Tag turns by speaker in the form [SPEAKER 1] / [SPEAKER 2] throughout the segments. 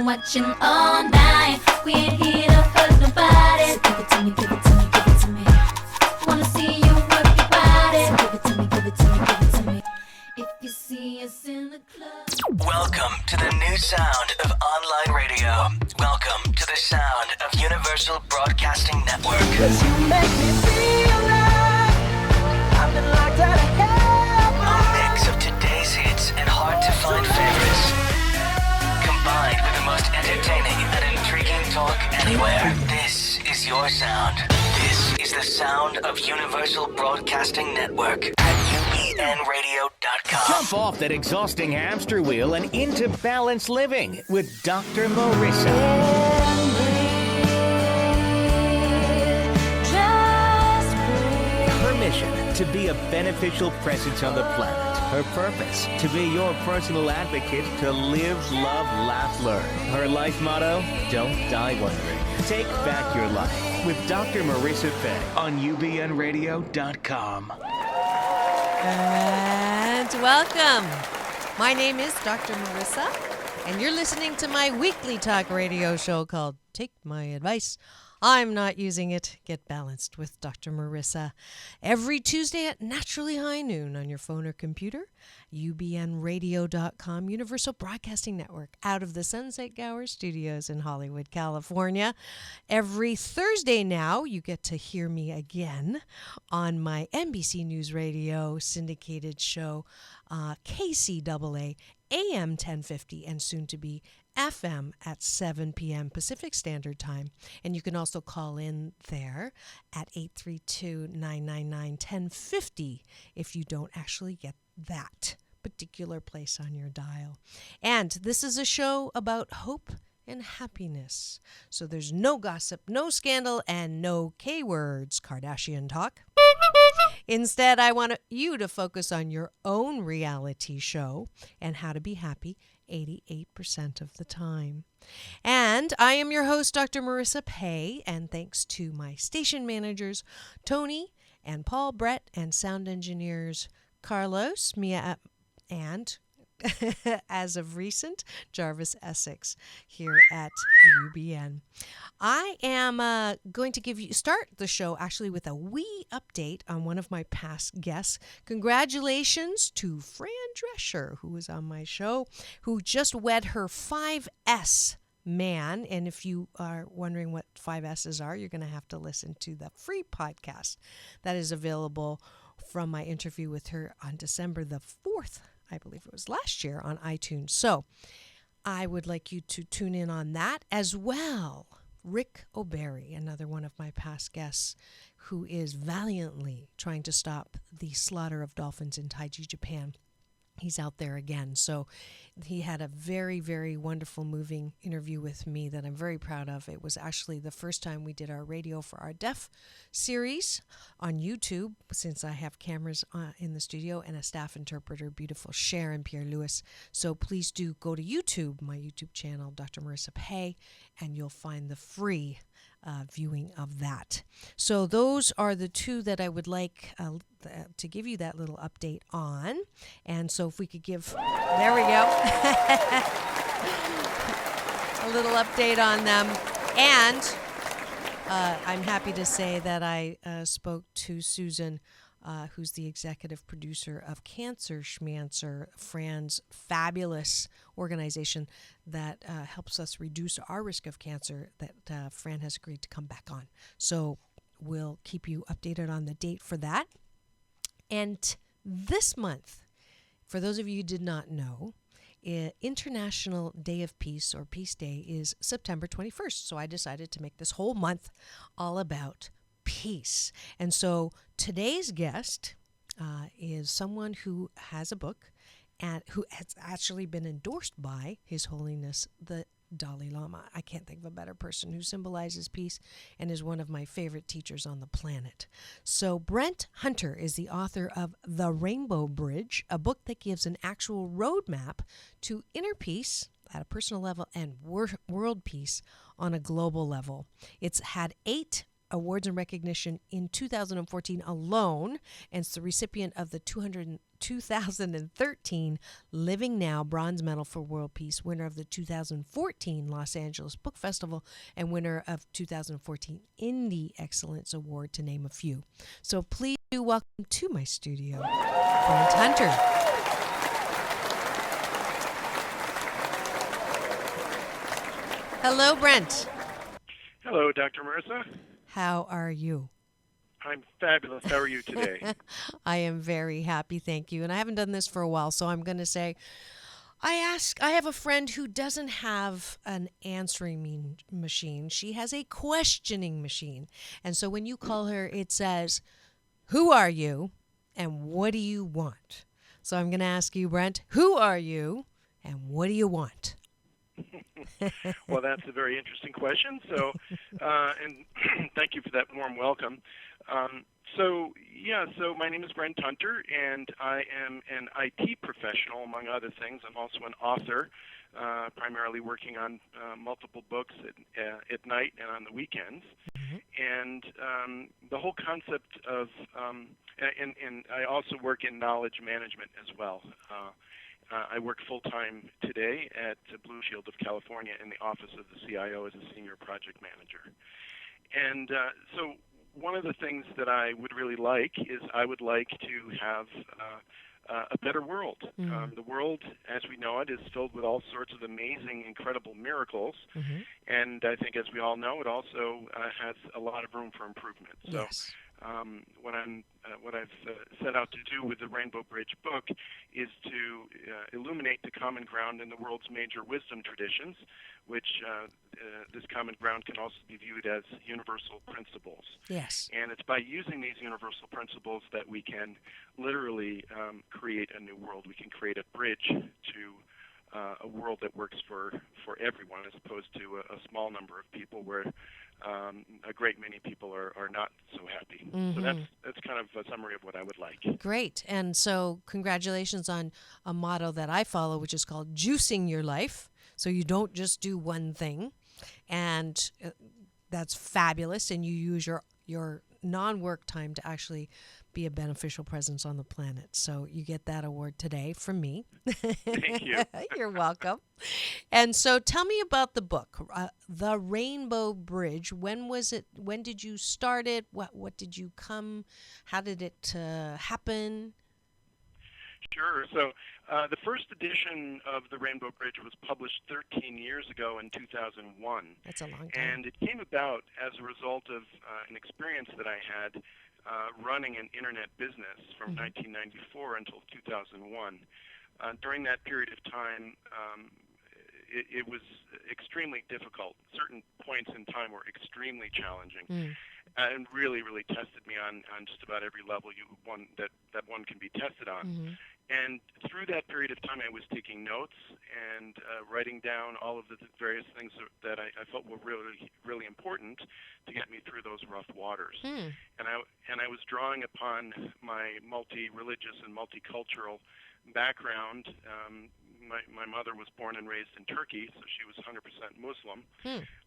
[SPEAKER 1] been watching all night. We ain't here to hurt nobody. So give it to me, give it to me, give it to me. Wanna see you work your body. So give it to me, give it to me, give it to me. If you see us in the club.
[SPEAKER 2] Welcome to the new sound of online radio. Welcome to the sound of Universal Broadcasting Network.
[SPEAKER 3] 'Cause you make me feel like I've been locked out of heaven.
[SPEAKER 2] A mix of today's hits and hard-to-find favorites, combined with the most entertaining and intriguing talk anywhere. This is your sound. This is the sound of Universal Broadcasting Network at ubnradio.com.
[SPEAKER 4] Jump off that exhausting hamster wheel and into balanced living with Dr. Marissa. Her mission, to be a beneficial presence on the planet. Her purpose, to be your personal advocate, to live, love, laugh, learn. Her life motto, don't die wondering. Take back your life with Dr. Marissa Fay on ubnradio.com.
[SPEAKER 5] And welcome. My name is Dr. Marissa, and you're listening to my weekly talk radio show called Take My Advice. I'm not using it. Get balanced with Dr. Marissa. Every Tuesday at naturally high noon on your phone or computer. ubnradio.com, Universal Broadcasting Network, out of the Sunset Gower Studios in Hollywood, California. Every Thursday now, you get to hear me again on my NBC News Radio syndicated show, KCAA, AM 1050, and soon to be FM at 7 p.m. Pacific Standard Time. And you can also call in there at 832-999-1050 if you don't actually get that particular place on your dial. And this is a show about hope and happiness. So there's no gossip, no scandal, and no K-words, Kardashian talk. Instead, I want you to focus on your own reality show and how to be happy 88% of the time. And I am your host, Dr. Marissa Pay, and thanks to my station managers, Tony and Paul Brett, and sound engineers, Carlos, Mia, and as of recent, Jarvis Essex here at UBN. I am going to start the show actually with a wee update on one of my past guests. Congratulations to Fran Drescher, who was on my show, who just wed her 5S man. And if you are wondering what 5S's are, you're going to have to listen to the free podcast that is available from my interview with her on December the 4th. I believe it was last year on iTunes. So I would like you to tune in on that as well. Rick O'Berry, another one of my past guests, who is valiantly trying to stop the slaughter of dolphins in Taiji, Japan. He's out there again. So he had a very, very wonderful, moving interview with me that I'm very proud of. It was actually the first time we did our Radio for Our Deaf series on YouTube, since I have cameras in the studio and a staff interpreter, beautiful Sharon Pierre-Louis. So please do go to YouTube, my YouTube channel, Dr. Marissa Pay, and you'll find the free viewing of that. So those are the two that I would like to give you that little update on. And so if we could give, there we go, a little update on them. And I'm happy to say that I spoke to Susan, who's the executive producer of Cancer Schmancer, Fran's fabulous organization that helps us reduce our risk of cancer, that Fran has agreed to come back on. So we'll keep you updated on the date for that. And this month, for those of you who did not know, International Day of Peace, or Peace Day, is September 21st. So I decided to make this whole month all about peace. And so today's guest is someone who has a book and who has actually been endorsed by His Holiness the Dalai Lama. I can't think of a better person who symbolizes peace and is one of my favorite teachers on the planet. So Brent Hunter is the author of The Raiinbow Bridge, a book that gives an actual roadmap to inner peace at a personal level and world peace on a global level. It's had 8 awards and recognition in 2014 alone, and it's the recipient of the 2013 Living Now Bronze Medal for World Peace, winner of the 2014 Los Angeles Book Festival, and winner of 2014 Indie Excellence Award, to name a few. So please do welcome to my studio, Brent Hunter. Hello, Brent.
[SPEAKER 6] Hello, Dr. Marissa.
[SPEAKER 5] How are you?
[SPEAKER 6] I'm fabulous. How are you today?
[SPEAKER 5] I am very happy, thank you. And I haven't done this for a while, so I'm going to say, I have a friend who doesn't have an answering machine. She has a questioning machine. And so when you call her, it says, "Who are you and what do you want?" So I'm going to ask you, Brent, who are you and what do you want?
[SPEAKER 6] Well, that's a very interesting question. So, and thank you for that warm welcome. So my name is Brent Hunter, and I am an IT professional, among other things. I'm also an author, primarily working on multiple books at night and on the weekends.
[SPEAKER 5] Mm-hmm.
[SPEAKER 6] And the whole concept of, and I also work in knowledge management as well. I work full-time today at Blue Shield of California in the office of the CIO as a senior project manager. And so one of the things that I would really like is I would like to have a better world.
[SPEAKER 5] Mm-hmm.
[SPEAKER 6] The world, as we know it, is filled with all sorts of amazing, incredible miracles.
[SPEAKER 5] Mm-hmm.
[SPEAKER 6] And I think, as we all know, it also has a lot of room for improvement. So.
[SPEAKER 5] Yes.
[SPEAKER 6] What I've set out to do with the Raiinbow Bridge book is to illuminate the common ground in the world's major wisdom traditions, which this common ground can also be viewed as universal principles.
[SPEAKER 5] Yes.
[SPEAKER 6] And it's by using these universal principles that we can literally create a new world. We can create a bridge to a world that works for everyone, as opposed to a small number of people where a great many people are not so happy.
[SPEAKER 5] Mm-hmm.
[SPEAKER 6] So that's kind of a summary of what I would like.
[SPEAKER 5] Great. And so congratulations on a motto that I follow, which is called juicing your life. So you don't just do one thing. And that's fabulous. And you use your non-work time to actually be a beneficial presence on the planet. So you get that award today from me.
[SPEAKER 6] Thank you.
[SPEAKER 5] You're welcome. And so tell me about the book, The Raiinbow Bridge. When was it? When did you start it? What did you come? How did it happen?
[SPEAKER 6] Sure. So the first edition of the Raiinbow Bridge was published 13 years ago in 2001.
[SPEAKER 5] That's a long time.
[SPEAKER 6] And it came about as a result of an experience that I had running an internet business from 1994 until 2001. During that period of time, it was extremely difficult. Certain points in time were extremely challenging and really, really tested me on just about every level that one can be tested on.
[SPEAKER 5] Mm-hmm.
[SPEAKER 6] And through that period of time, I was taking notes and writing down all of the various things that I felt were really, really important to get me through those rough waters. And I was drawing upon my multi-religious and multicultural background. My mother was born and raised in Turkey, so she was 100% Muslim.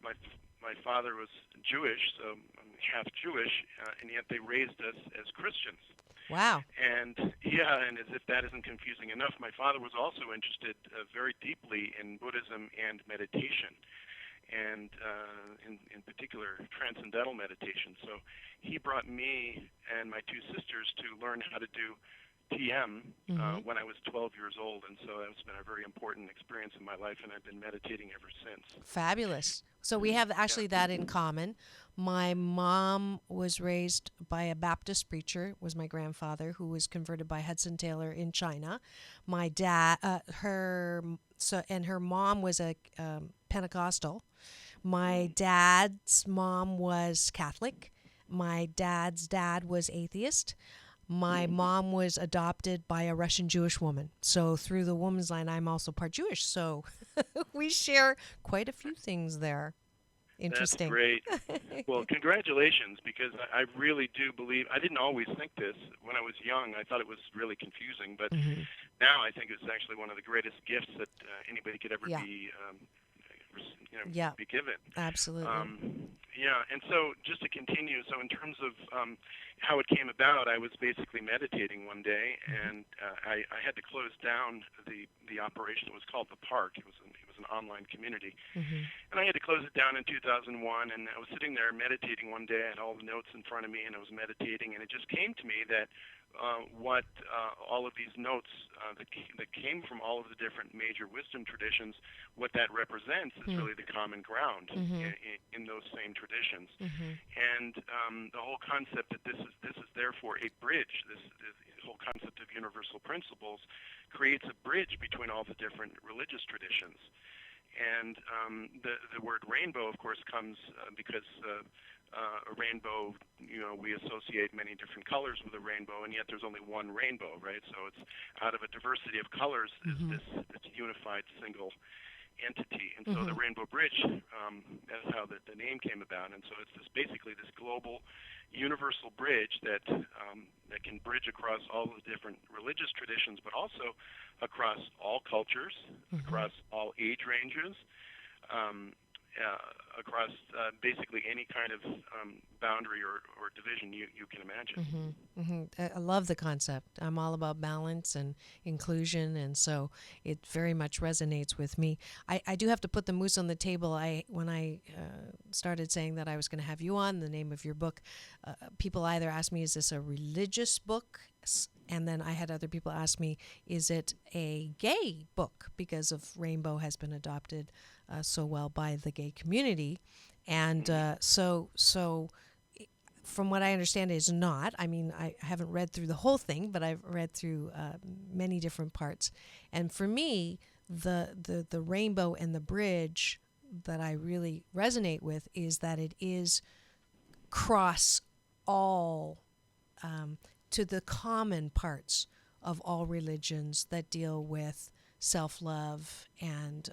[SPEAKER 6] My father was Jewish, so I'm half Jewish, and yet they raised us as Christians.
[SPEAKER 5] Wow.
[SPEAKER 6] And and as if that isn't confusing enough, my father was also interested very deeply in Buddhism and meditation, and in particular transcendental meditation. So he brought me and my two sisters to learn how to do TM when I was 12 years old, and so that's been a very important experience in my life, and I've been meditating ever since.
[SPEAKER 5] Fabulous. So we have actually that in common. My mom was raised by a Baptist preacher, was my grandfather, who was converted by Hudson Taylor in China. My dad, her mom was a Pentecostal. My dad's mom was Catholic. My dad's dad was atheist. My mom was adopted by a Russian Jewish woman. So through the woman's line, I'm also part Jewish. So we share quite a few things there. Interesting.
[SPEAKER 6] That's great. Well, congratulations, because I really do believe, I didn't always think this. When I was young, I thought it was really confusing, but now I think it's actually one of the greatest gifts that anybody could ever be be given.
[SPEAKER 5] Absolutely.
[SPEAKER 6] Yeah, and so just to continue, so in terms of how it came about, I was basically meditating one day, and I had to close down the operation. It was called The Park. It was an online community, and I had to close it down in 2001. And I was sitting there meditating one day. I had all the notes in front of me, and I was meditating, and it just came to me that what all of these notes that came from all of the different major wisdom traditions, what that represents is really the common ground in those same traditions. And the whole concept that this is therefore a bridge, this whole concept of universal principles creates a bridge between all the different religious traditions. And the word rainbow, of course, comes because a rainbow, we associate many different colors with a rainbow, and yet there's only one rainbow, right? So it's out of a diversity of colors is this unified single entity. And so the Rainbow Bridge, that's how the name came about. And so it's basically this global universal bridge that can bridge across all the different religious traditions, but also across all cultures, across all age ranges, across basically any kind of boundary or division you can imagine.
[SPEAKER 5] I love the concept. I'm all about balance and inclusion, and so it very much resonates with me. I do have to put the moose on the table. When I started saying that I was going to have you on, the name of your book, people either asked me, is this a religious book? And then I had other people ask me, is it a gay book? Because of Rainbow has been adopted so well by the gay community. And so from what I understand, it's not. I mean, I haven't read through the whole thing, but I've read through many different parts. And for me, the rainbow and the bridge that I really resonate with is that it is cross all to the common parts of all religions that deal with self-love and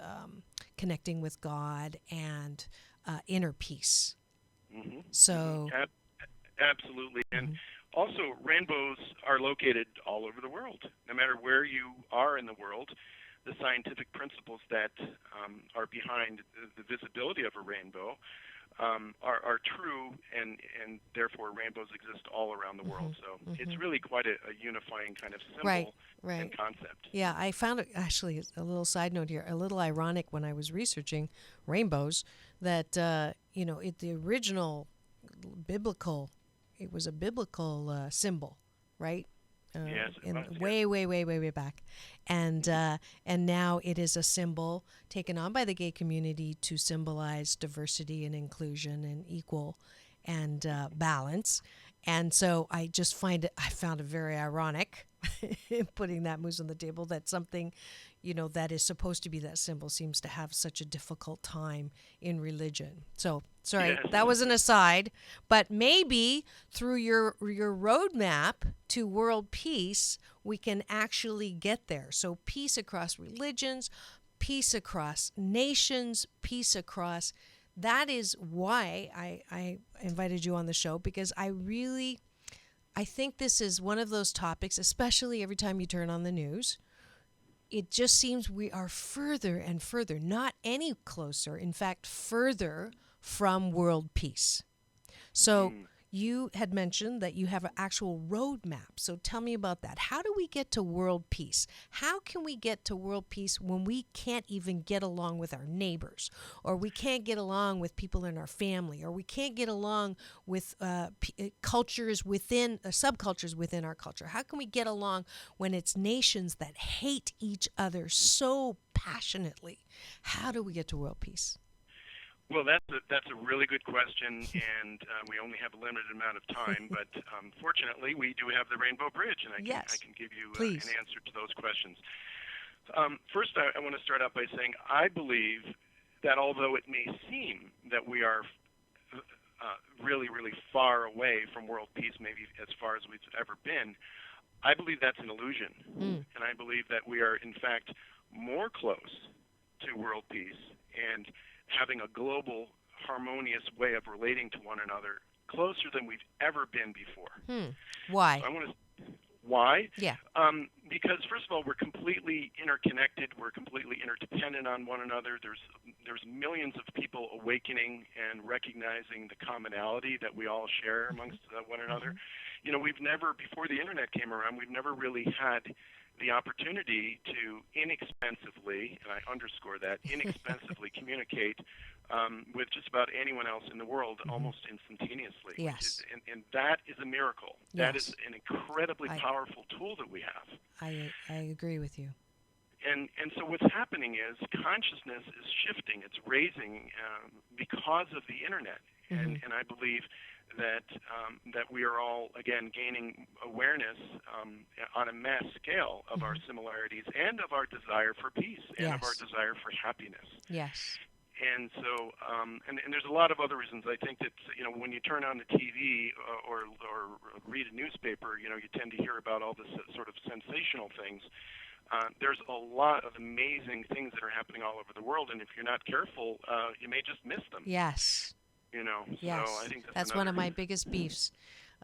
[SPEAKER 5] connecting with God and inner peace. So
[SPEAKER 6] absolutely. And also, rainbows are located all over the world. No matter where you are in the world, the scientific principles that are behind the visibility of a rainbow are true, and therefore rainbows exist all around the world. So it's really quite a unifying kind of symbol and concept.
[SPEAKER 5] Yeah, I found it, actually, a little side note here, a little ironic when I was researching rainbows, that, the original biblical, it was a biblical symbol, right?
[SPEAKER 6] Yes,
[SPEAKER 5] way back, and now it is a symbol taken on by the gay community to symbolize diversity and inclusion and equal and balance. And so I found it very ironic putting that moose on the table, that something, that is supposed to be that symbol seems to have such a difficult time in religion. So, sorry, that was an aside, but maybe through your roadmap to world peace, we can actually get there. So peace across religions, peace across nations, peace across... That is why I invited you on the show, because I think this is one of those topics, especially every time you turn on the news. It just seems we are further and further, not any closer, in fact, further from world peace. So you had mentioned that you have an actual roadmap. So tell me about that. How do we get to world peace? How can we get to world peace when we can't even get along with our neighbors, or we can't get along with people in our family, or we can't get along with cultures within, subcultures within our culture? How can we get along when it's nations that hate each other so passionately? How do we get to world peace?
[SPEAKER 6] Well, that's a really good question, and we only have a limited amount of time. But fortunately, we do have the Rainbow Bridge, and I can give you an answer to those questions. First, I want to start out by saying I believe that although it may seem that we are really, really far away from world peace, maybe as far as we've ever been, I believe that's an illusion, and I believe that we are, in fact, more close to world peace and having a global, harmonious way of relating to one another closer than we've ever been before.
[SPEAKER 5] Why?
[SPEAKER 6] Why?
[SPEAKER 5] Yeah.
[SPEAKER 6] Because first of all, we're completely interconnected. We're completely interdependent on one another. There's millions of people awakening and recognizing the commonality that we all share amongst one another. You know, we've never, before the internet came around, we've never really had the opportunity to inexpensively, and I underscore that, inexpensively communicate with just about anyone else in the world almost instantaneously.
[SPEAKER 5] Yes.
[SPEAKER 6] And that is a miracle. That
[SPEAKER 5] Yes.
[SPEAKER 6] is an incredibly powerful tool that we have.
[SPEAKER 5] I agree with you.
[SPEAKER 6] And so what's happening is consciousness is shifting. It's raising because of the internet. And I believe that we are all, again, gaining awareness on a mass scale of our similarities and of our desire for peace and of our desire for happiness.
[SPEAKER 5] Yes.
[SPEAKER 6] And so, and there's a lot of other reasons. I think that, you know, when you turn on the TV or read a newspaper, you know, you tend to hear about all this sort of sensational things. There's a lot of amazing things that are happening all over the world, and if you're not careful, you may just miss them.
[SPEAKER 5] Yes.
[SPEAKER 6] You know,
[SPEAKER 5] Yes.
[SPEAKER 6] so I think
[SPEAKER 5] that's one of my biggest beefs.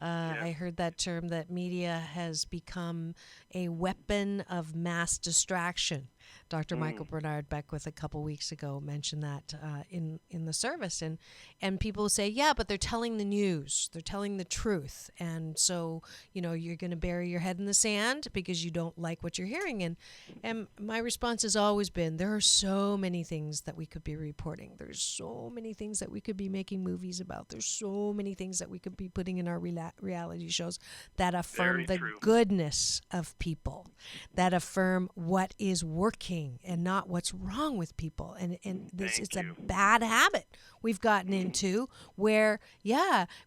[SPEAKER 5] I heard that term that media has become a weapon of mass distraction. Dr. Michael Bernard Beckwith a couple weeks ago mentioned that in the service, and people say, yeah, but they're telling the news, they're telling the truth, and so you know you're going to bury your head in the sand because you don't like what you're hearing. And my response has always been, there are so many things that we could be reporting. There's so many things that we could be making movies about. There's so many things that we could be putting in our reality shows that affirm the goodness of people, that affirm what is working and not what's wrong with people. And this it's a bad habit we've gotten into where,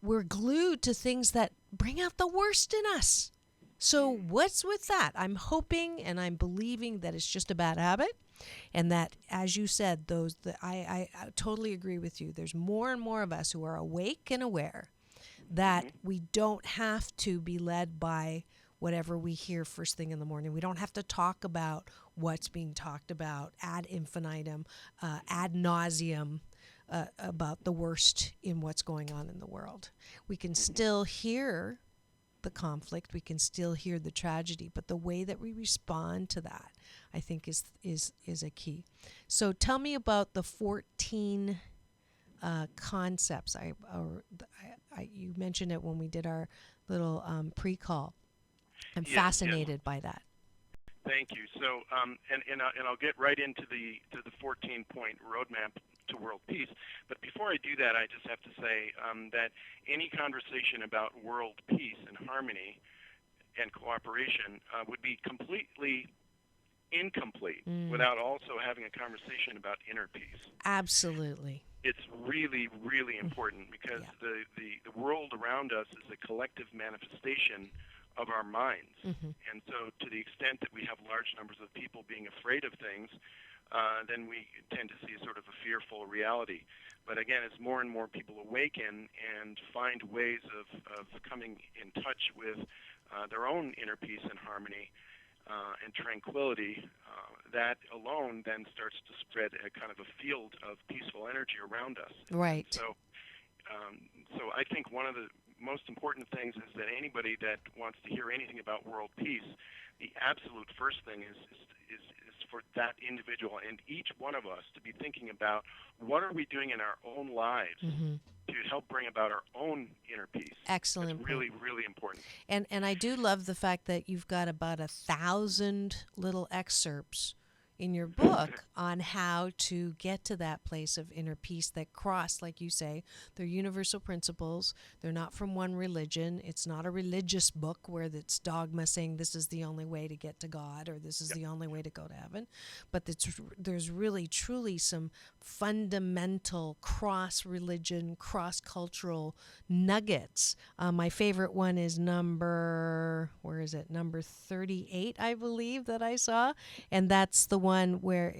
[SPEAKER 5] we're glued to things that bring out the worst in us. So what's with that? I'm hoping and I'm believing that it's just a bad habit, and that, as you said, I totally agree with you. There's more and more of us who are awake and aware that we don't have to be led by whatever we hear first thing in the morning. We don't have to talk about what's being talked about ad infinitum, ad nauseum, about the worst in what's going on in the world. We can still hear the conflict, we can still hear the tragedy, but the way that we respond to that, I think, is a key. So tell me about the 14 concepts. You mentioned it when we did our little pre-call. I'm fascinated by that.
[SPEAKER 6] Thank you. So, and I'll get right into the 14-point roadmap to world peace. But before I do that, I just have to say that any conversation about world peace and harmony and cooperation would be completely incomplete without also having a conversation about inner peace.
[SPEAKER 5] Absolutely.
[SPEAKER 6] It's really, really important because the world around us is a collective manifestation of our minds. And so to the extent that we have large numbers of people being afraid of things, then we tend to see sort of a fearful reality. But again, as more and more people awaken and find ways of coming in touch with their own inner peace and harmony and tranquility, that alone then starts to spread a kind of a field of peaceful energy around us.
[SPEAKER 5] Right.
[SPEAKER 6] So I think one of the most important things is that anybody that wants to hear anything about world peace, the absolute first thing is for that individual and each one of us to be thinking about what are we doing in our own lives to help bring about our own inner peace.
[SPEAKER 5] Excellent.
[SPEAKER 6] It's really, really important.
[SPEAKER 5] And I do love the fact that you've got about 1,000 little excerpts in your book on how to get to that place of inner peace that cross, like you say, they're universal principles. They're not from one religion. It's not a religious book where it's dogma saying this is the only way to get to God or this is the only way to go to heaven. But there's really, truly some fundamental cross-religion, cross-cultural nuggets. My favorite one is number 38, I believe, that I saw. And that's the one where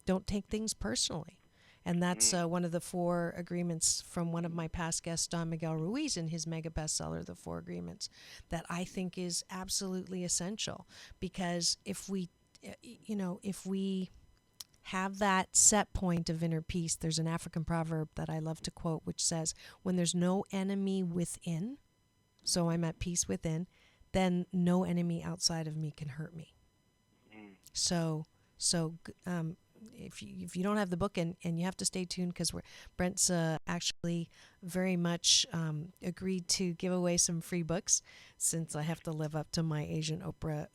[SPEAKER 5] don't take things personally. And that's one of the 4 agreements from one of my past guests, Don Miguel Ruiz, in his mega bestseller, The 4 Agreements, that I think is absolutely essential. Because if we have that set point of inner peace, there's an African proverb that I love to quote, which says, when there's no enemy within, so I'm at peace within, then no enemy outside of me can hurt me. So if you don't have the book, and you have to stay tuned, because Brent's actually very much agreed to give away some free books, since I have to live up to my Asian Oprah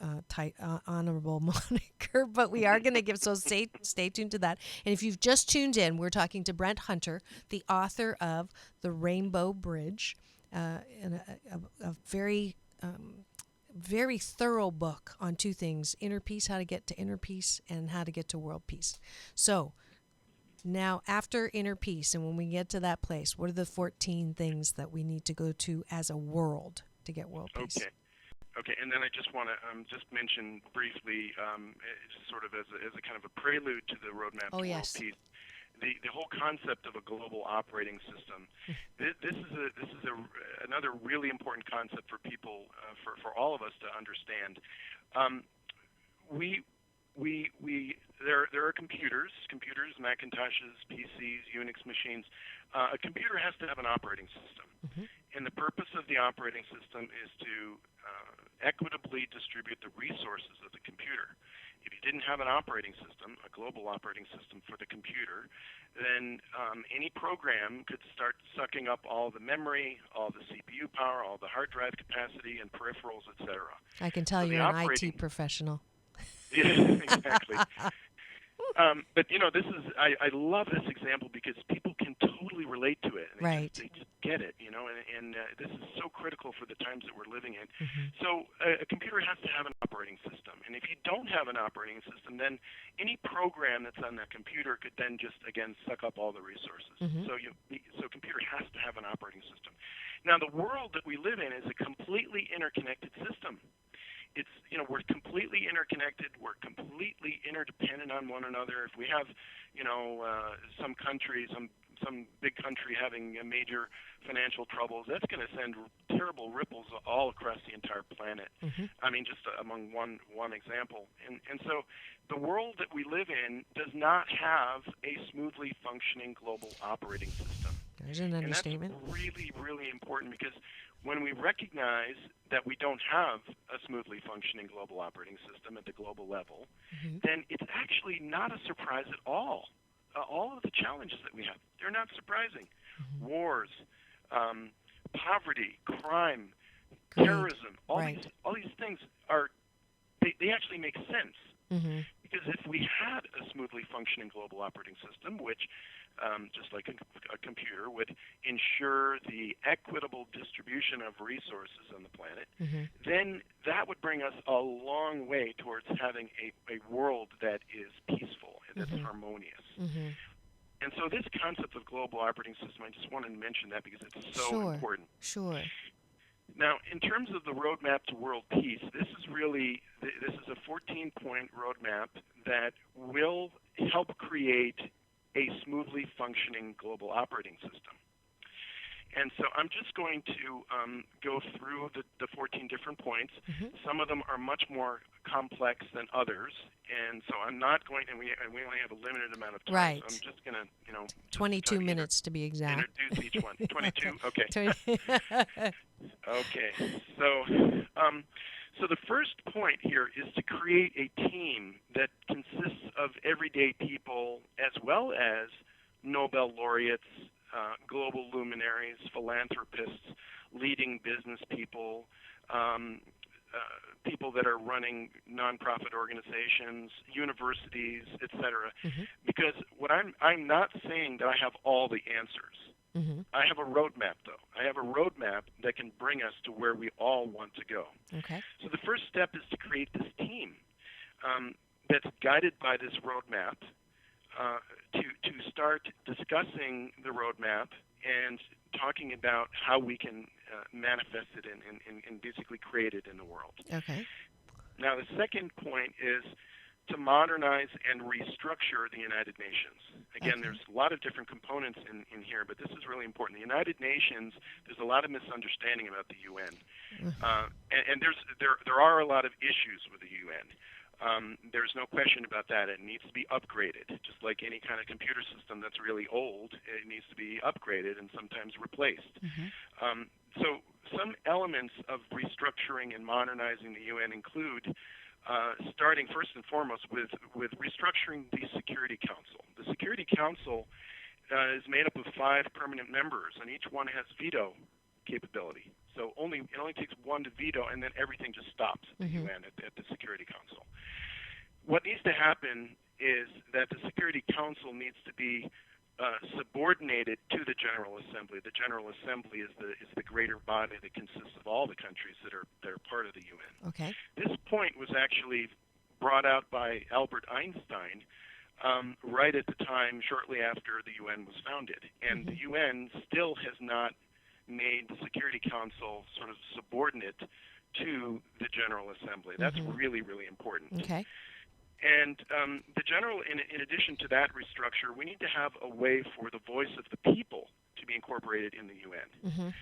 [SPEAKER 5] honorable moniker. But we are going to give, so stay tuned to that. And if you've just tuned in, we're talking to Brent Hunter, the author of The Raiinbow Bridge, and a very very thorough book on two things: inner peace, how to get to inner peace, and how to get to world peace. So now, after inner peace, and when we get to that place, what are the 14 things that we need to go to as a world to get world peace?
[SPEAKER 6] Okay, and then I just want to just mention briefly, sort of as a kind of a prelude to the roadmap to world peace, the whole concept of a global operating system. This is another really important concept for people, for all of us to understand. There are computers, Macintoshes, PCs, Unix machines. A computer has to have an operating system, and the purpose of the operating system is to equitably distribute the resources of the computer. If you didn't have an operating system, a global operating system for the computer, then any program could start sucking up all the memory, all the CPU power, all the hard drive capacity, and peripherals, etc.
[SPEAKER 5] I can tell you're an IT professional.
[SPEAKER 6] Yeah, exactly. But this is I love this example because people can totally relate to it. And they just get it, and this is so critical for the times that we're living in. So a computer has to have an operating system, and if you don't have an operating system, then any program that's on that computer could then just again suck up all the resources. So a computer has to have an operating system. Now the world that we live in is a completely interconnected system. It's we're completely interconnected. We're completely interdependent on one another. If we have, some country, some big country having major financial troubles, that's going to send terrible ripples all across the entire planet. I mean, just among one example. And so the world that we live in does not have a smoothly functioning global operating system.
[SPEAKER 5] There's an understatement.
[SPEAKER 6] And that's really, really important, because when we recognize that we don't have a smoothly functioning global operating system at the global level, then it's actually not a surprise at all. All of the challenges that we have, they're not surprising. Wars, poverty, crime, terrorism, all these things they actually make sense. Because if we had a smoothly functioning global operating system, which, just like a computer, would ensure the equitable distribution of resources on the planet, then that would bring us a long way towards having a world that is peaceful, that's harmonious. And so this concept of global operating system, I just wanted to mention that because it's so important.
[SPEAKER 5] Sure.
[SPEAKER 6] Now, in terms of the roadmap to world peace, this is a 14-point roadmap that will help create a smoothly functioning global operating system. And so I'm just going to go through the 14 different points. Some of them are much more complex than others, and so I'm not going, and we only have a limited amount of time, so I'm just going to,
[SPEAKER 5] 22 minutes to be exact.
[SPEAKER 6] Introduce each one. 22? Okay. Okay. So the first point here is to create a team that consists of everyday people as well as Nobel laureates, global luminaries, philanthropists, leading business people, people that are running nonprofit organizations, universities, etc. Because what I'm not saying that I have all the answers. I have a roadmap, though. I have a roadmap that can bring us to where we all want to go.
[SPEAKER 5] Okay.
[SPEAKER 6] So the first step is to create this team that's guided by this roadmap to start discussing the roadmap and talking about how we can manifest it and basically create it in the world.
[SPEAKER 5] Okay.
[SPEAKER 6] Now, the second point is to modernize and restructure the United Nations. Again, there's a lot of different components in here, but this is really important. The United Nations, there's a lot of misunderstanding about the UN. And there are a lot of issues with the UN. There's no question about that. It needs to be upgraded. Just like any kind of computer system that's really old, it needs to be upgraded and sometimes replaced. So some elements of restructuring and modernizing the UN include starting first and foremost with restructuring the Security Council. The Security Council is made up of 5 permanent members, and each one has veto capability. So it only takes one to veto, and then everything just stops at the UN, at the Security Council. What needs to happen is that the Security Council needs to be subordinated to the General Assembly. The General Assembly is the greater body that consists of all the countries that are part of the UN.
[SPEAKER 5] Okay.
[SPEAKER 6] This point was actually brought out by Albert Einstein right at the time, shortly after the UN was founded. And the UN still has not made the Security Council sort of subordinate to the General Assembly. That's really, really important.
[SPEAKER 5] Okay.
[SPEAKER 6] And in addition to that restructure, we need to have a way for the voice of the people to be incorporated in the UN.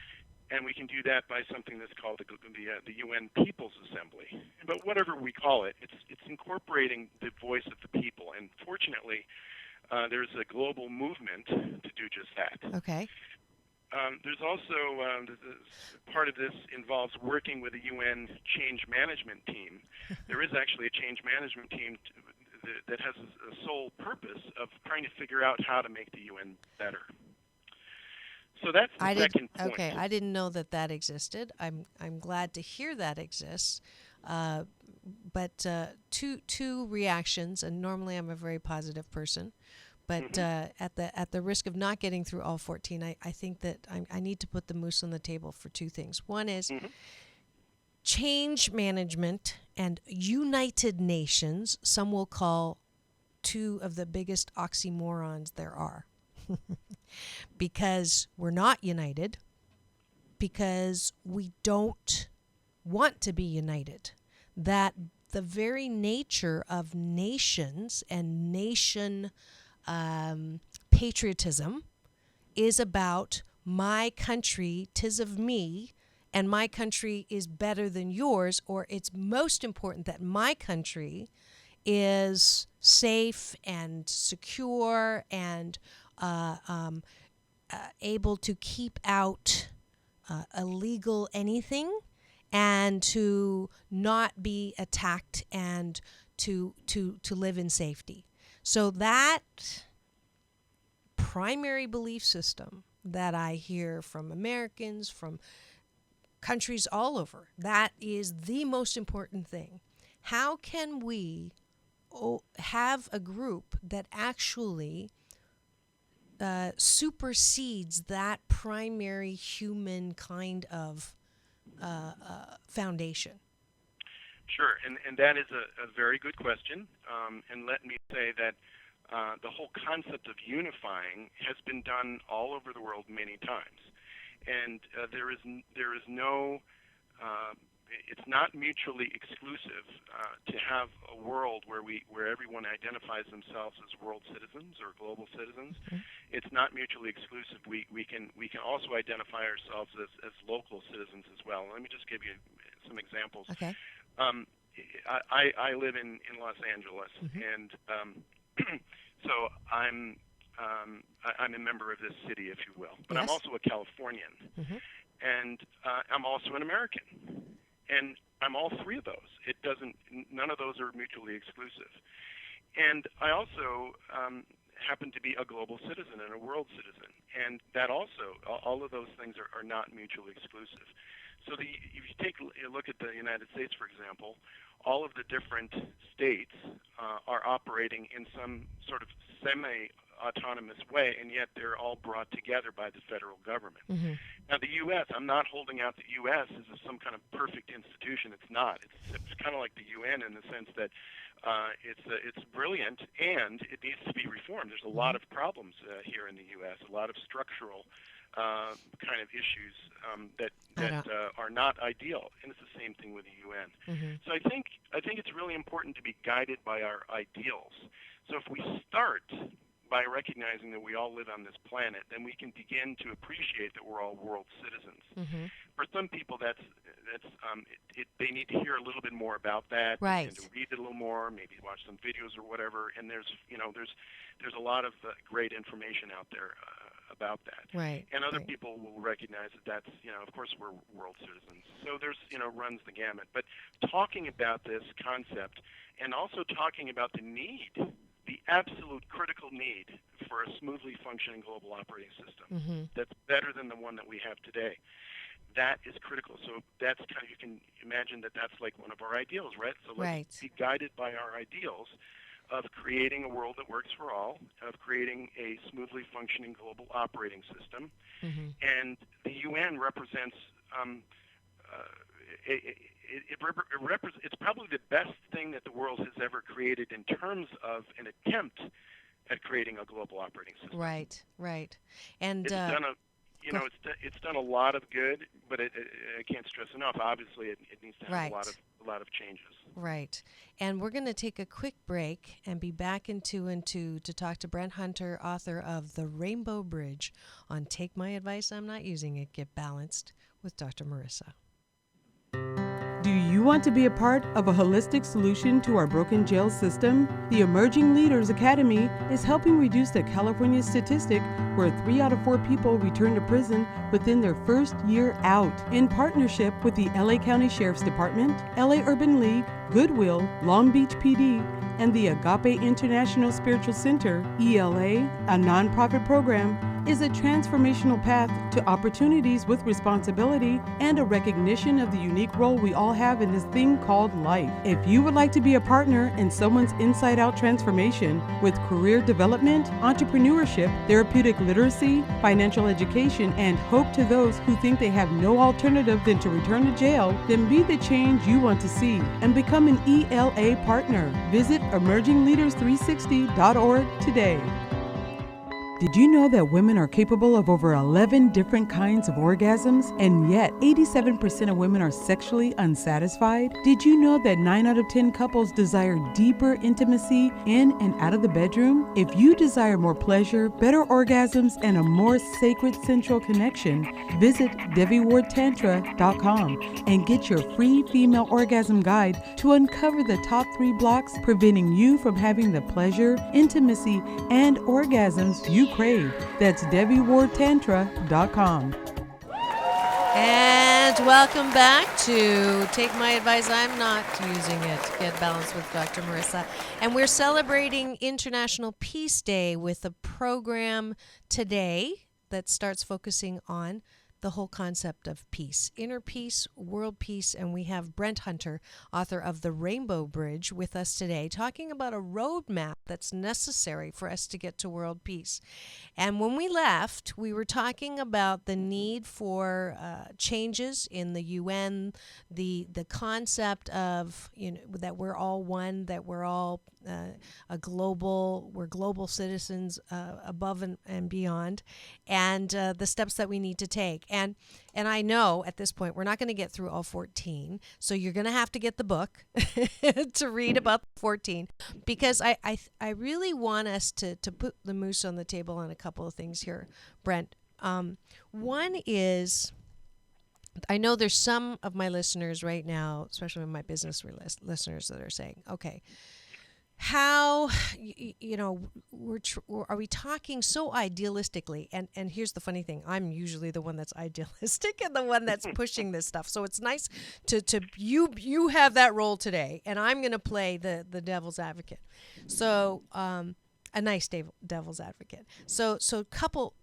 [SPEAKER 6] And we can do that by something that's called the UN People's Assembly. But whatever we call it, it's incorporating the voice of the people. And fortunately, there's a global movement to do just that.
[SPEAKER 5] Okay.
[SPEAKER 6] There's also part of this involves working with a UN change management team. There is actually a change management team that has a sole purpose of trying to figure out how to make the UN better. So that's the second point.
[SPEAKER 5] Okay, I didn't know that existed. I'm glad to hear that exists. But two reactions, and normally I'm a very positive person. But at the risk of not getting through all 14, I think that I need to put the moose on the table for 2 things. One is change management and United Nations, some will call 2 of the biggest oxymorons there are. Because we're not united, because we don't want to be united. That the very nature of nations and nation patriotism is about my country, 'tis of me, and my country is better than yours, or it's most important that my country is safe and secure and able to keep out illegal anything and to not be attacked and to live in safety. So that primary belief system that I hear from Americans, from countries all over, that is the most important thing. How can we have a group that actually supersedes that primary human kind of foundation?
[SPEAKER 6] Sure, and that is a very good question. And let me say that the whole concept of unifying has been done all over the world many times, and there is no. It's not mutually exclusive to have a world where everyone identifies themselves as world citizens or global citizens. It's not mutually exclusive. We can also identify ourselves as local citizens as well. Let me just give you some examples.
[SPEAKER 5] Okay.
[SPEAKER 6] I live in Los Angeles, and so I'm a member of this city, if you will. But
[SPEAKER 5] Yes.
[SPEAKER 6] I'm also a Californian, and I'm also an American, and I'm all 3 of those. None of those are mutually exclusive. And I also happen to be a global citizen and a world citizen, and that also, all of those things are not mutually exclusive. So if you take a look at the United States, for example, all of the different states are operating in some sort of semi-autonomous way, and yet they're all brought together by the federal government. Now, the U.S., I'm not holding out the U.S. as some kind of perfect institution. It's not. It's kind of like the UN in the sense that it's brilliant, and it needs to be reformed. There's a lot of problems here in the U.S., a lot of structural kind of issues that are not ideal, and it's the same thing with the UN. So I think it's really important to be guided by our ideals. So if we start by recognizing that we all live on this planet, then we can begin to appreciate that we're all world citizens. For some people, they need to hear a little bit more about that,
[SPEAKER 5] Right.
[SPEAKER 6] and to read it a little more, maybe watch some videos or whatever. And there's a lot of great information out there about that.
[SPEAKER 5] Right.
[SPEAKER 6] And other
[SPEAKER 5] right.
[SPEAKER 6] people will recognize that that's, of course we're world citizens. So there's, runs the gamut. But talking about this concept and also talking about the need, the absolute critical need for a smoothly functioning global operating system that's better than the one that we have today. That is critical. So that's kind of, you can imagine that that's like one of our ideals, right? So let's be guided by our ideals of creating a world that works for all, of creating a smoothly functioning global operating system. And the UN represents, it's probably the best thing that the world has ever created in terms of an attempt at creating a global operating system.
[SPEAKER 5] Right, right. And
[SPEAKER 6] it's done a it's done a lot of good, but I can't stress enough. Obviously, it needs to have a lot of changes.
[SPEAKER 5] Right. And we're going to take a quick break and be back in 2 and 2 to talk to Brent Hunter, author of The Raiinbow Bridge, on Take My Advice, I'm Not Using It, Get Balanced with Dr. Marissa.
[SPEAKER 7] Do you want to be a part of a holistic solution to our broken jail system? The Emerging Leaders Academy is helping reduce the California statistic where 3 out of 4 people return to prison within their first year out. In partnership with the LA County Sheriff's Department, LA Urban League, Goodwill, Long Beach PD, and the Agape International Spiritual Center, ELA, a nonprofit program, is a transformational path to opportunities with responsibility and a recognition of the unique role we all have in this thing called life. If you would like to be a partner in someone's inside-out transformation with career development, entrepreneurship, therapeutic literacy, financial education, and hope to those who think they have no alternative than to return to jail, then be the change you want to see and become an ELA partner. Visit emergingleaders360.org today. Did you know that women are capable of over 11 different kinds of orgasms, and yet 87% of women are sexually unsatisfied? Did you know that 9 out of 10 couples desire deeper intimacy in and out of the bedroom? If you desire more pleasure, better orgasms, and a more sacred sensual connection, visit DeviWardTantra.com and get your free female orgasm guide to uncover the top 3 blocks preventing you from having the pleasure, intimacy, and orgasms you crave. That's DeviWardTantra.com.
[SPEAKER 5] And welcome back to Take My Advice, I'm Not Using It, Get Balanced with Dr. Marissa. And we're celebrating International Peace Day with a program today that starts focusing on the whole concept of peace, inner peace, world peace. And we have Brent Hunter, author of The Raiinbow Bridge, with us today, talking about a roadmap that's necessary for us to get to world peace. And when we left, we were talking about the need for changes in the UN, the concept of, that we're all one, that we're all we're global citizens above and beyond, and the steps that we need to take. And I know at this point we're not going to get through all 14, so you're going to have to get the book to read about 14, because I really want us to put the moose on the table on a couple of things here, Brent. One is, I know there's some of my listeners right now, especially my business listeners, that are saying, okay, how, are we talking so idealistically? And here's the funny thing. I'm usually the one that's idealistic and the one that's pushing this stuff. So it's nice to you have that role today, and I'm going to play the devil's advocate. So a nice devil's advocate. So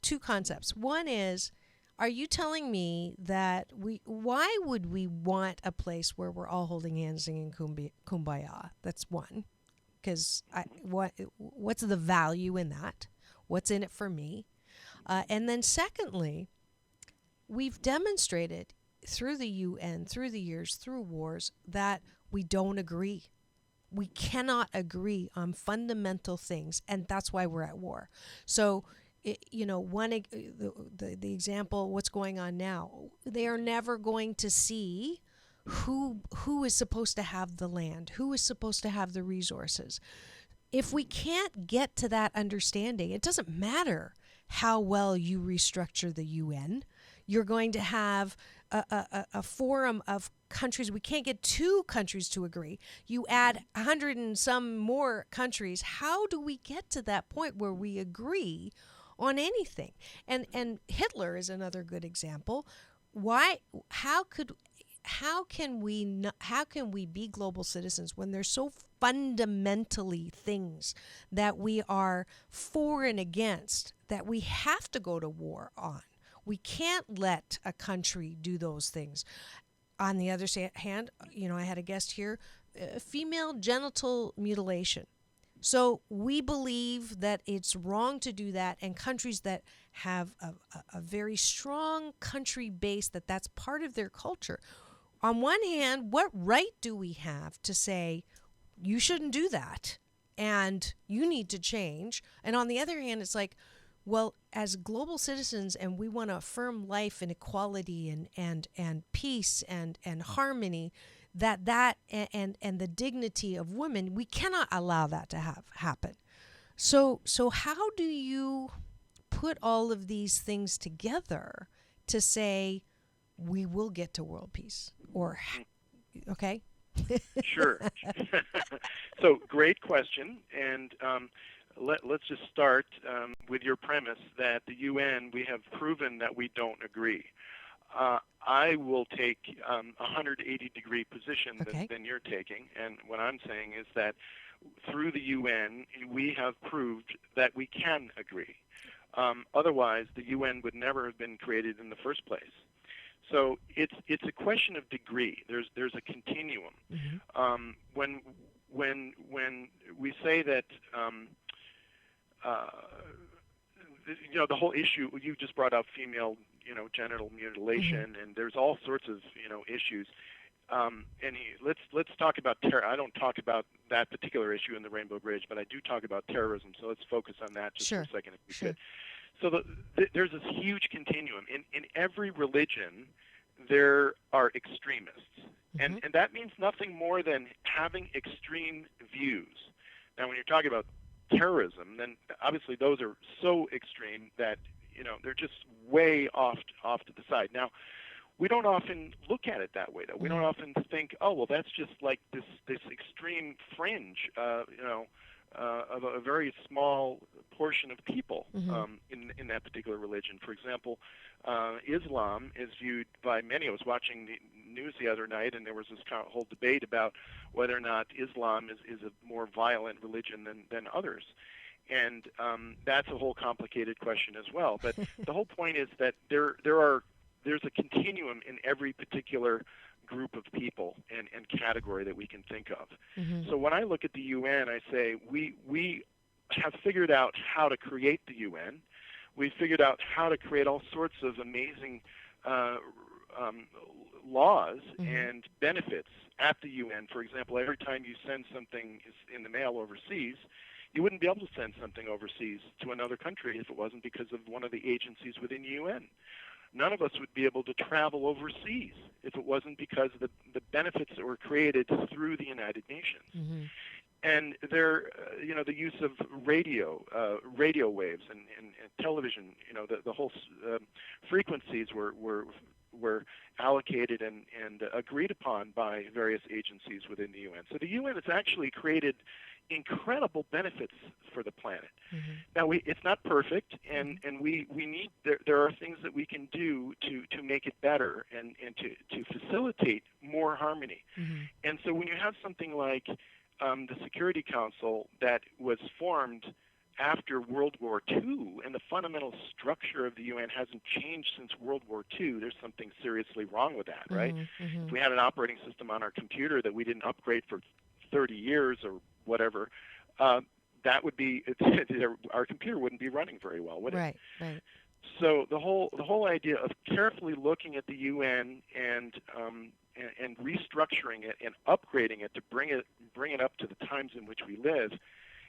[SPEAKER 5] two concepts. One is, are you telling me that why would we want a place where we're all holding hands singing Kumbaya? That's one. Because what's the value in that? What's in it for me? And then secondly, we've demonstrated through the UN, through the years, through wars, that we don't agree. We cannot agree on fundamental things, and that's why we're at war. So, the example, what's going on now, they are never going to see who is supposed to have the land, who is supposed to have the resources. If we can't get to that understanding, it doesn't matter how well you restructure the UN. You're going to have a forum of countries. We can't get 2 countries to agree. You add 100 and some more countries. How do we get to that point where we agree on anything. And Hitler is another good example. Why? How can we be global citizens when there's so fundamentally things that we are for and against that we have to go to war on? We can't let a country do those things. On the other hand, I had a guest here, female genital mutilation. So we believe that it's wrong to do that, and countries that have a very strong country base, that's part of their culture. On one hand, what right do we have to say, you shouldn't do that, and you need to change? And on the other hand, it's like, well, as global citizens, and we want to affirm life and equality and peace and harmony, that and the dignity of women, we cannot allow that to happen. So how do you put all of these things together to say we will get to world peace? Or okay?
[SPEAKER 6] Sure. So great question, and let's just start with your premise that the UN, we have proven that we don't agree. I will take a 180-degree position than you're taking, and what I'm saying is that through the UN, we have proved that we can agree. Otherwise, the UN would never have been created in the first place. So it's a question of degree. There's a continuum.
[SPEAKER 5] Mm-hmm.
[SPEAKER 6] When we say that the whole issue, you just brought up female genital mutilation, and there's all sorts of issues. Let's talk about terror. I don't talk about that particular issue in the Raiinbow Bridge, but I do talk about terrorism. So let's focus on that just for a second, if we could. So there's this huge continuum. In every religion, there are extremists, and that means nothing more than having extreme views. Now, when you're talking about terrorism, then obviously those are so extreme that they're just way off to the side. Now, we don't often look at it that way, though. We don't often think, oh, well, that's just like this extreme fringe, of a very small portion of people in that particular religion. For example, Islam is viewed by many. I was watching the news the other night, and there was this kind of whole debate about whether or not Islam is a more violent religion than others. And that's a whole complicated question as well. But the whole point is that there's a continuum in every particular group of people and category that we can think of. So when I look at the UN, I say we have figured out how to create the UN. We've figured out how to create all sorts of amazing laws and benefits at the UN. For example, every time you send something in the mail overseas, you wouldn't be able to send something overseas to another country if it wasn't because of one of the agencies within the UN. None of us would be able to travel overseas if it wasn't because of the benefits that were created through the United Nations. And the use of radio waves and television, the whole frequencies were allocated and agreed upon by various agencies within the UN. So the UN has actually created incredible benefits for the planet. Now, it's not perfect, and we need, there are things that we can do to make it better and to facilitate more harmony. And so when you have something like the Security Council that was formed after World War II, and the fundamental structure of the UN hasn't changed since World War II, there's something seriously wrong with that, right? If we had an operating system on our computer that we didn't upgrade for 30 years or whatever, that would be our computer wouldn't be running very well, would it?
[SPEAKER 5] Right.
[SPEAKER 6] So the whole idea of carefully looking at the UN and restructuring it and upgrading it to bring it up to the times in which we live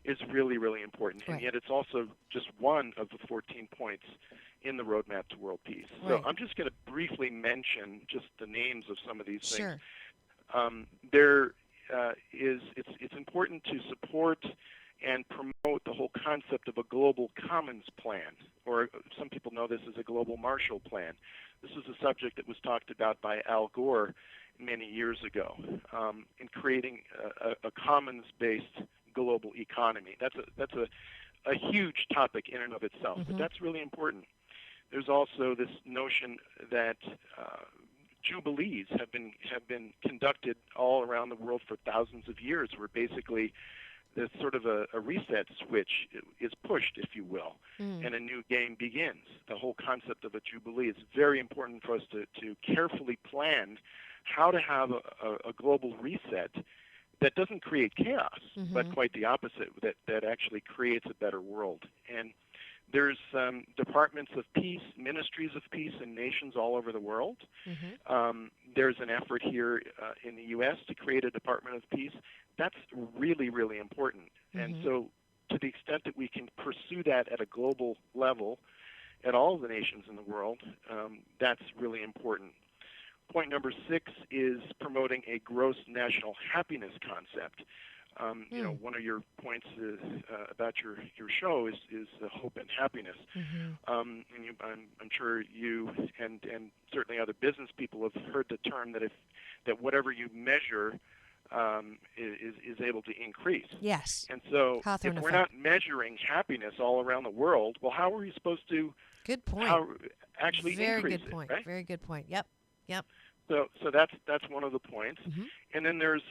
[SPEAKER 6] is really, really important. And yet it's also just one of the 14 points in the roadmap to world peace. So I'm just going to briefly mention just the names of some of these things. It's important to support and promote the whole concept of a global commons plan, or some people know this as a global Marshall Plan. This is a subject that was talked about by Al Gore many years ago, in creating a commons-based global economy. That's a huge topic in and of itself, but that's really important. There's also this notion that jubilees have been conducted all around the world for thousands of years, where basically there's sort of a reset switch is pushed, if you will, and a new game begins. The whole concept of a jubilee is very important for us to carefully plan how to have a global reset that doesn't create chaos, but quite the opposite, that actually creates a better world. And there's departments of peace, ministries of peace in nations all over the world. There's an effort here in the U.S. to create a Department of Peace. That's really, really important. And so to the extent that we can pursue that at a global level at all of the nations in the world, that's really important. Point number 6 is promoting a gross national happiness concept. You know, one of your points about your show is hope and happiness. And I'm sure you and certainly other business people have heard the term that whatever you measure is able to increase.
[SPEAKER 5] Yes.
[SPEAKER 6] And so
[SPEAKER 5] Hawthorne
[SPEAKER 6] if we're
[SPEAKER 5] effect.
[SPEAKER 6] not measuring happiness all around the world, well, how are we supposed to
[SPEAKER 5] Good point.
[SPEAKER 6] actually
[SPEAKER 5] Very
[SPEAKER 6] increase
[SPEAKER 5] good point.
[SPEAKER 6] it, right?
[SPEAKER 5] Very good point. Yep.
[SPEAKER 6] So that's one of the points. And then there's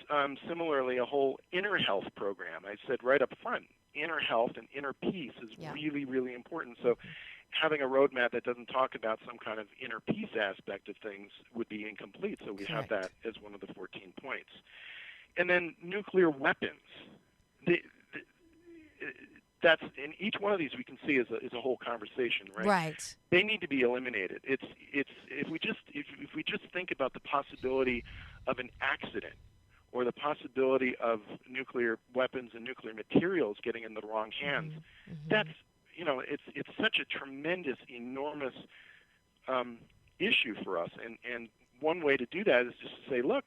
[SPEAKER 6] similarly a whole inner health program. I said right up front, inner health and inner peace is really, really important. So having a roadmap that doesn't talk about some kind of inner peace aspect of things would be incomplete. So we have that as one of the 14 points. And then nuclear weapons. That's in each one of these we can see is a whole conversation, right?
[SPEAKER 5] Right.
[SPEAKER 6] They need to be eliminated. It's if we just think about the possibility of an accident or the possibility of nuclear weapons and nuclear materials getting in the wrong hands, that's it's such a tremendous, enormous issue for us. And one way to do that is just to say, look,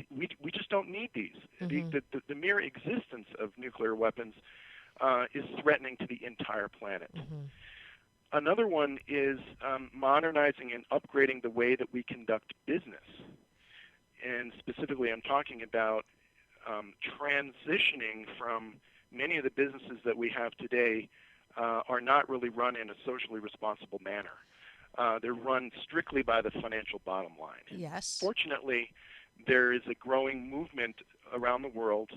[SPEAKER 6] we just don't need these. The mere existence of nuclear weapons is threatening to the entire planet. Another one is modernizing and upgrading the way that we conduct business. And specifically, I'm talking about transitioning from many of the businesses that we have today are not really run in a socially responsible manner. They're run strictly by the financial bottom line.
[SPEAKER 5] Yes.
[SPEAKER 6] Fortunately, there is a growing movement around the world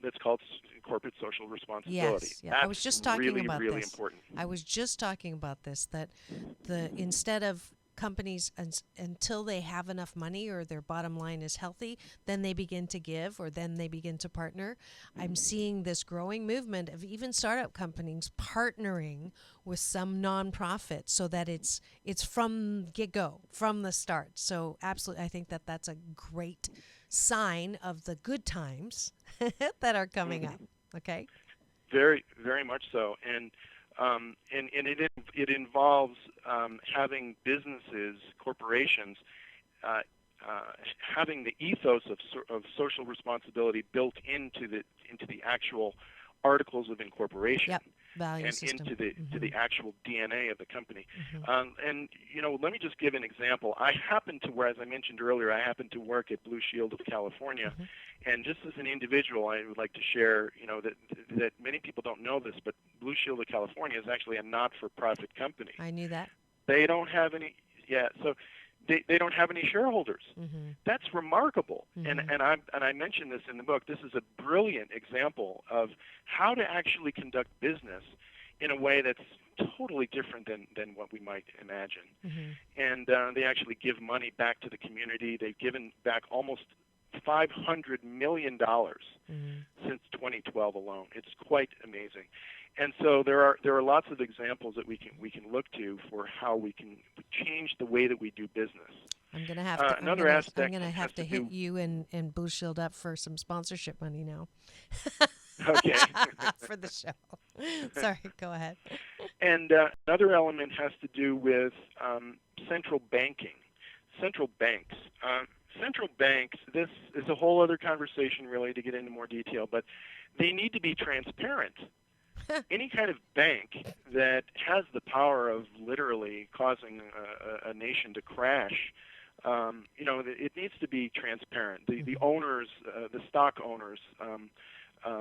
[SPEAKER 6] that's called corporate social responsibility.
[SPEAKER 5] Yes, yeah.
[SPEAKER 6] That's
[SPEAKER 5] I was just talking
[SPEAKER 6] really,
[SPEAKER 5] about
[SPEAKER 6] really
[SPEAKER 5] this.
[SPEAKER 6] important.
[SPEAKER 5] I was just talking about this, that instead of companies until they have enough money or their bottom line is healthy, then they begin to give or then they begin to partner. I'm seeing this growing movement of even startup companies partnering with some nonprofit so that it's from get-go, from the start. So absolutely, I think that's a great sign of the good times that are coming up. Okay.
[SPEAKER 6] Very, very much so, and it involves having businesses, corporations, having the ethos of social responsibility built into the actual articles of incorporation.
[SPEAKER 5] Yep. Value
[SPEAKER 6] And
[SPEAKER 5] system.
[SPEAKER 6] into the actual DNA of the company. And let me just give an example. I happen to, as I mentioned earlier, I happen to work at Blue Shield of California, and just as an individual, I would like to share, that many people don't know this, but Blue Shield of California is actually a not-for-profit company.
[SPEAKER 5] I knew that.
[SPEAKER 6] They don't have any. So they don't have any shareholders. That's remarkable. And I mentioned this in the book. This is a brilliant example of how to actually conduct business in a way that's totally different than what we might imagine. And they actually give money back to the community. They've given back almost $500 million since 2012 alone. It's quite amazing. And so there are lots of examples that we can look to for how we can change the way that we do business.
[SPEAKER 5] I'm gonna have to.
[SPEAKER 6] Another aspect
[SPEAKER 5] I'm gonna have
[SPEAKER 6] has
[SPEAKER 5] to
[SPEAKER 6] to
[SPEAKER 5] hit
[SPEAKER 6] do-
[SPEAKER 5] you and Blue Shield up for some sponsorship money now.
[SPEAKER 6] Okay.
[SPEAKER 5] For the show. Sorry, go ahead.
[SPEAKER 6] And another element has to do with central banking, central banks. Central banks, this is a whole other conversation really to get into more detail, but they need to be transparent. Any kind of bank that has the power of literally causing a nation to crash, it needs to be transparent. The owners, the stock owners,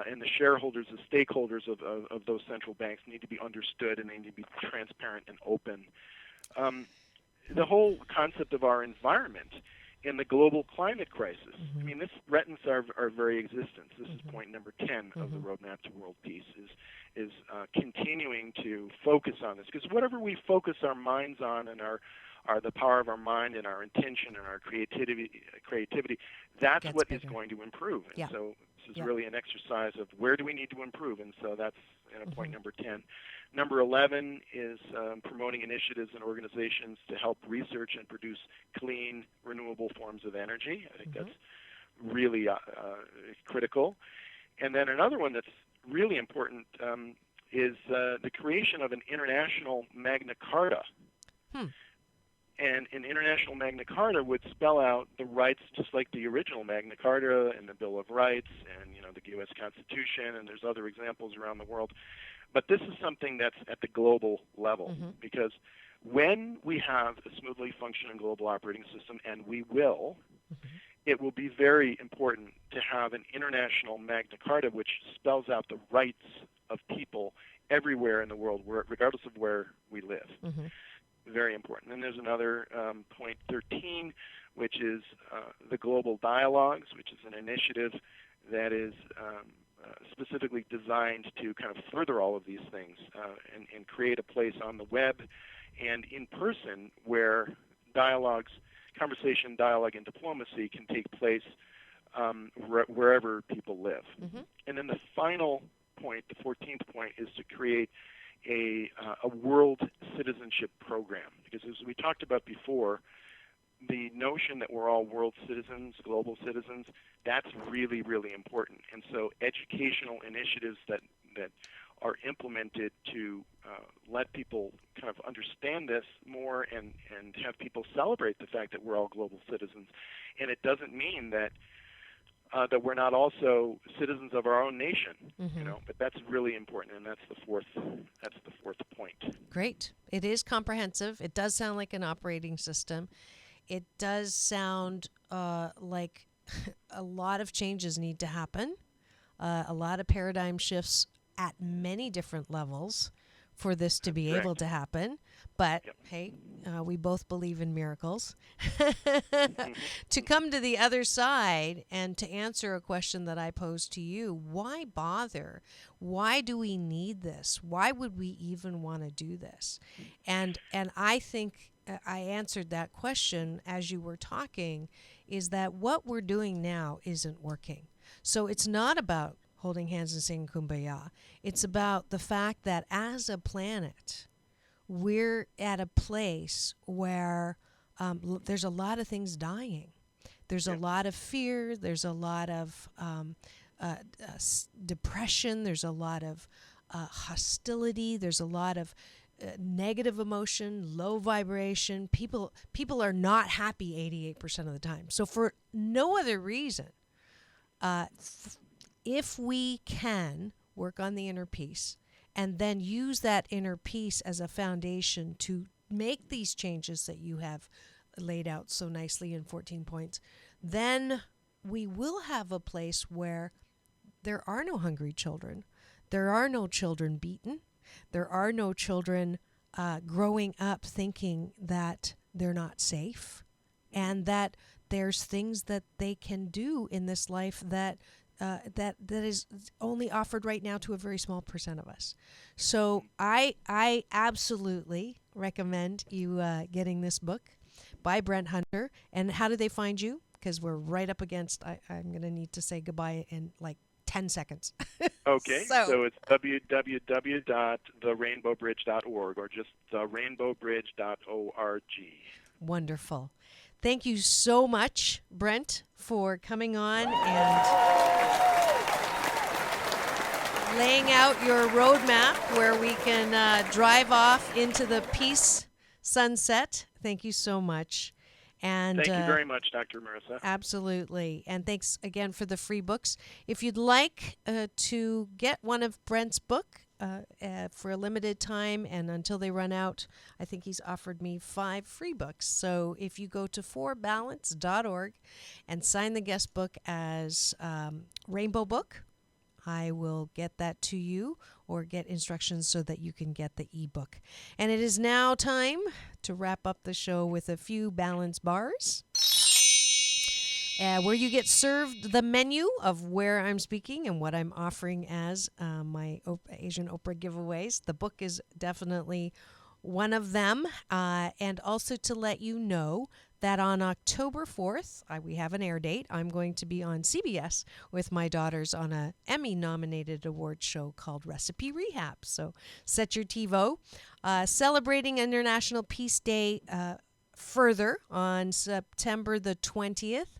[SPEAKER 6] and the shareholders, the stakeholders of those central banks need to be understood, and they need to be transparent and open. The whole concept of our environment in the global climate crisis, I mean, this threatens our very existence. This is point number 10 of the Roadmap to World Peace, is continuing to focus on this. Because whatever we focus our minds on and the power of our mind and our intention and our creativity, that's what is going to improve. And so this is really an exercise of where do we need to improve, and so that's point number 10. Number 11 is promoting initiatives and organizations to help research and produce clean, renewable forms of energy. I think that's really critical. And then another one that's really important is the creation of an international Magna Carta. And an international Magna Carta would spell out the rights, just like the original Magna Carta and the Bill of Rights and the U.S. Constitution, and there's other examples around the world. But this is something that's at the global level, because when we have a smoothly functioning global operating system, and we will, it will be very important to have an international Magna Carta which spells out the rights of people everywhere in the world, regardless of where we live. Very important. And there's another point 13, which is the Global Dialogues, which is an initiative that is specifically designed to kind of further all of these things and create a place on the web and in person where conversation, dialogue, and diplomacy can take place wherever people live. And then the final point, the 14th point, is to create a world citizenship program, because as we talked about before, the notion that we're all world citizens, global citizens, that's really, really important. And so educational initiatives that are implemented to let people kind of understand this more and have people celebrate the fact that we're all global citizens. And it doesn't mean that we're not also citizens of our own nation, but that's really important, and that's the fourth point.
[SPEAKER 5] Great. It is comprehensive. It does sound like an operating system. It does sound like a lot of changes need to happen, a lot of paradigm shifts at many different levels for this to be able to happen. But hey, we both believe in miracles. To come to the other side and to answer a question that I posed to you, why bother? Why do we need this? Why would we even want to do this? And I think I answered that question as you were talking, is that what we're doing now isn't working. So it's not about holding hands and singing Kumbaya. It's about the fact that as a planet, we're at a place where there's a lot of things dying. There's a lot of fear. There's a lot of depression. There's a lot of hostility. There's a lot of negative emotion, low vibration. People are not happy 88% of the time. So for no other reason, if we can work on the inner peace and then use that inner peace as a foundation to make these changes that you have laid out so nicely in 14 points, then we will have a place where there are no hungry children. There are no children beaten. There are no children growing up thinking that they're not safe, and that there's things that they can do in this life that is only offered right now to a very small percent of us. So I absolutely recommend you getting this book by Brent Hunter. And how do they find you? Because we're right up against, I'm going to need to say goodbye in like 10 seconds.
[SPEAKER 6] Okay, so it's www.therainbowbridge.org or just therainbowbridge.org.
[SPEAKER 5] Wonderful. Thank you so much, Brent, for coming on and laying out your roadmap where we can drive off into the peace sunset. Thank you so much. And
[SPEAKER 6] thank you very much, Dr. Marissa.
[SPEAKER 5] Absolutely. And thanks again for the free books. If you'd like to get one of Brent's book for a limited time and until they run out, I think he's offered me 5 free books. So if you go to forbalance.org and sign the guest book as Raiinbow Book, I will get that to you or get instructions so that you can get the ebook. And it is now time to wrap up the show with a few balance bars. Where you get served the menu of where I'm speaking and what I'm offering as my Asian Oprah giveaways. The book is definitely one of them. And also to let you know that on October 4th, we have an air date. I'm going to be on CBS with my daughters on a Emmy-nominated award show called Recipe Rehab. So set your TiVo. Celebrating International Peace Day further on September the 20th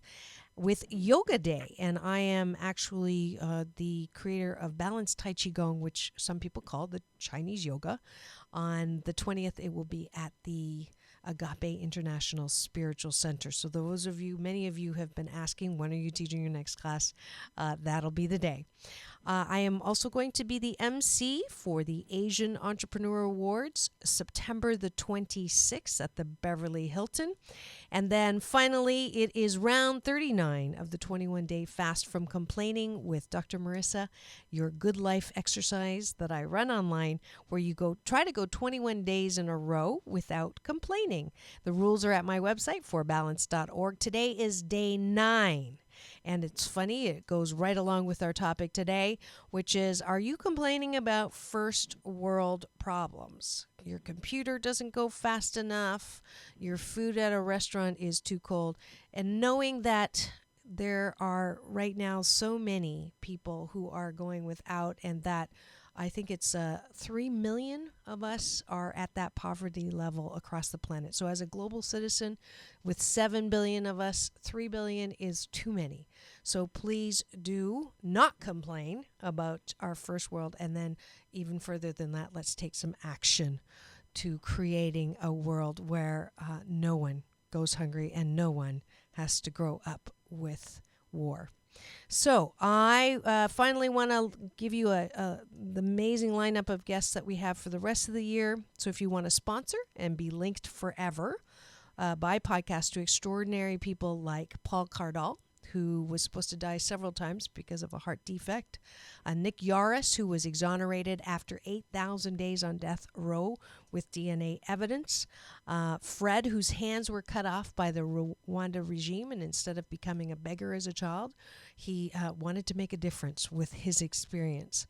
[SPEAKER 5] with Yoga Day. And I am actually the creator of Balanced Tai Chi Gong, which some people call the Chinese yoga. On the 20th, it will be at the Agape International Spiritual Center. So those of you, many of you have been asking, when are you teaching your next class? That'll be the day. I am also going to be the MC for the Asian Entrepreneur Awards, September the 26th at the Beverly Hilton. And then finally, it is round 39 of the 21-day Fast from Complaining with Dr. Marissa, your good life exercise that I run online, where you try to go 21 days in a row without complaining. The rules are at my website, forbalance.org. Today is day 9. And it's funny, it goes right along with our topic today, which is, are you complaining about first world problems? Your computer doesn't go fast enough, your food at a restaurant is too cold, and knowing that there are right now so many people who are going without, and that I think it's 3 million of us are at that poverty level across the planet. So as a global citizen, with 7 billion of us, 3 billion is too many. So please do not complain about our first world. And then even further than that, let's take some action to creating a world where no one goes hungry and no one has to grow up with war. So I finally want to give you the amazing lineup of guests that we have for the rest of the year. So if you want to sponsor and be linked forever by podcast to extraordinary people like Paul Cardall, who was supposed to die several times because of a heart defect, Nick Yaris, who was exonerated after 8,000 days on death row with DNA evidence, Fred, whose hands were cut off by the Rwanda regime, and instead of becoming a beggar as a child, he wanted to make a difference with his experience.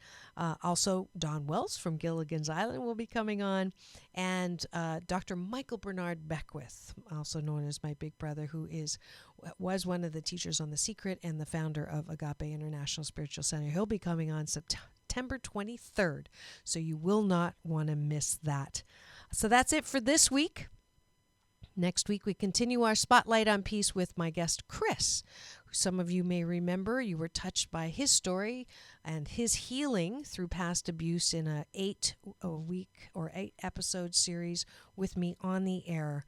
[SPEAKER 5] Also, Don Wells from Gilligan's Island will be coming on, and Dr. Michael Bernard Beckwith, also known as my big brother, who was one of the teachers on The Secret and the founder of Agape International Spiritual Center. He'll be coming on September 23rd, so you will not want to miss that. So that's it for this week. Next week, we continue our Spotlight on Peace with my guest, Chris, who some of you may remember. You were touched by his story and his healing through past abuse in a 8-episode series with me on the air,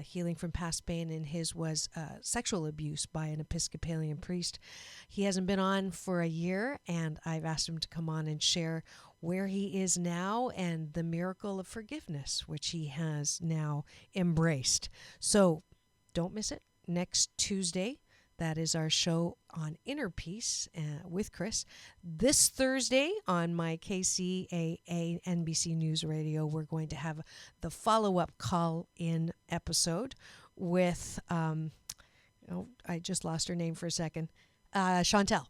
[SPEAKER 5] healing from past pain, and his was sexual abuse by an Episcopalian priest. He hasn't been on for a year, and I've asked him to come on and share where he is now and the miracle of forgiveness, which he has now embraced. So don't miss it. Next Tuesday, that is our show on Inner Peace with Chris. This Thursday on my KCAA NBC News Radio, we're going to have the follow-up call-in episode with, I just lost her name for a second, Chantel.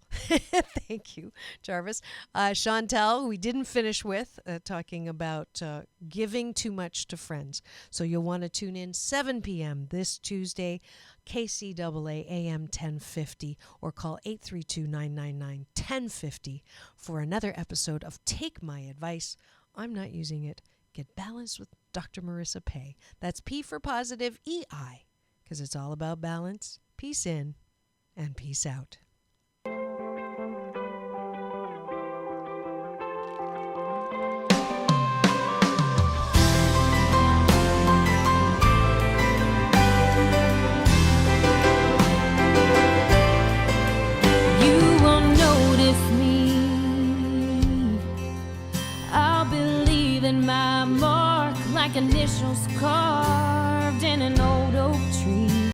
[SPEAKER 5] Thank you, Jarvis. Chantel, we didn't finish with talking about giving too much to friends. So you'll want to tune in 7 p.m. this Tuesday, KCAA AM 1050, or call 832-999-1050 for another episode of Take My Advice. I'm not using it. Get balanced with Dr. Marissa Pay. That's P for positive, EI, because it's all about balance. Peace in and peace out.
[SPEAKER 1] My mark like initials carved in an old oak tree.